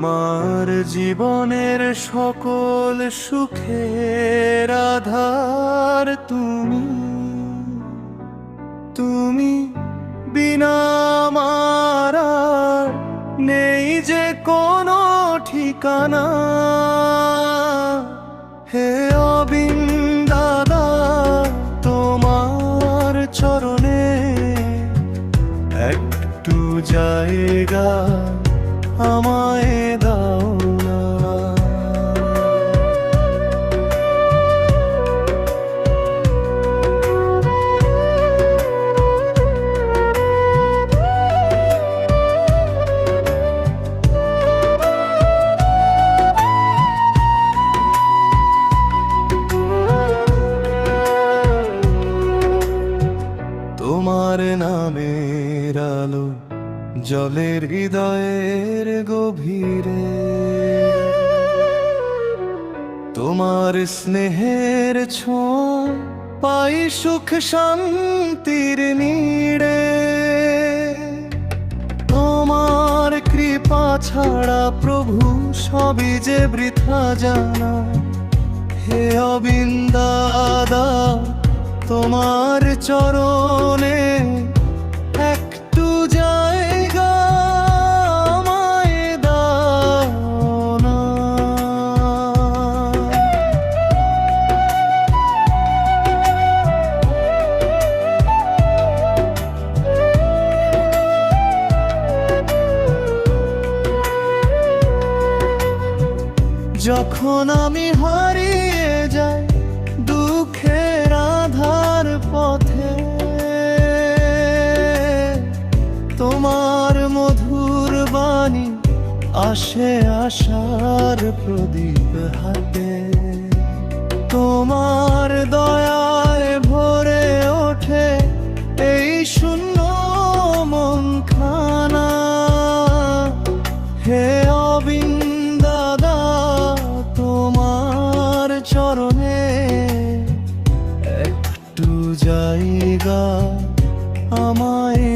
আমার জীবনের সকল সুখের আধার তুমি। তুমি বিনা আমার আর নেই যে কোনো ঠিকানা। হে অবিন্দাদা, তোমার চরণে একটু জায়গা আমায় দাও না। তোমার নামের আলো জলের হৃদয়ের গভীরে, তোমার স্নেহের ছোঁয়া পাই সুখ শান্তির নীড়ে। তোমার কৃপা ছাড়া প্রভু সবই যে বৃথা জানা। হে অবিন্দাদা, তোমার চরণে একটু জায়গা আমায় দাও না। যখন আমি হারিয়ে যাই দুঃখের আধার পথে, তোমার মধুর বাণী আসে আশার প্রদীপ হাতে। তোমার দয়ায় ভরে ওঠে এই শূন্য মনখানা। হে অবিন্দাদা, তোমার চরণে একটু জায়গা আমায়